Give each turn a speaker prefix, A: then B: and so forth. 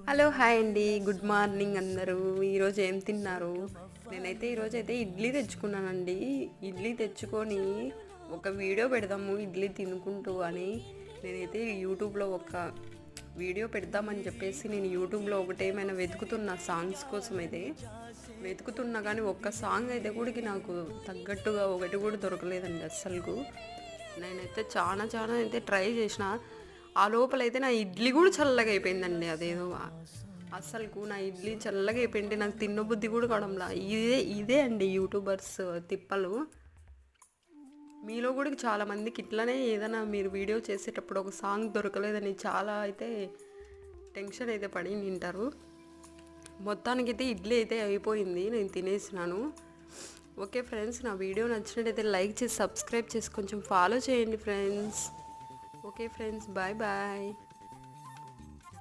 A: Hello hi అండి, good morning అందరూ. ఈరోజు ఏం తిన్నారు? నేనైతే ఈరోజైతే ఇడ్లీ తెచ్చుకున్నానండి. ఇడ్లీ తెచ్చుకొని ఒక వీడియో పెడదాము ఇడ్లీ తినుకుంటూ అని నేనైతే యూట్యూబ్లో ఒక వీడియో పెడదామని చెప్పేసి నేను యూట్యూబ్లో ఒకటేమైనా వెతుకుతున్నా సాంగ్స్ కోసం అయితే వెతుకుతున్నా, కానీ ఒక్క సాంగ్ అయితే కూడా నాకు తగ్గట్టుగా ఒకటి కూడా దొరకలేదండి అస్సలు. నేనైతే చాలా అయితే ట్రై చేసిన. ఆ లోపలైతే నా ఇడ్లీ కూడా చల్లగా అయిపోయిందండి. అదేదో అస్సలు నా ఇడ్లీ చల్లగా అయిపోయింది, నాకు తిన్నబుద్ధి కూడా కావడంలా. ఇదే అండి యూట్యూబర్స్ తిప్పలు. మీలో కూడా చాలామందికి ఇట్లనే ఏదైనా మీరు వీడియో చేసేటప్పుడు ఒక సాంగ్ దొరకలేదని చాలా అయితే టెన్షన్ అయితే పడి నింటారు. మొత్తానికైతే ఇడ్లీ అయితే అయిపోయింది, నేను తినేసినాను. ఓకే ఫ్రెండ్స్, నా వీడియో నచ్చినట్టయితే లైక్ చేసి సబ్స్క్రైబ్ చేసి కొంచెం ఫాలో చేయండి friends. Okay friends, bye bye.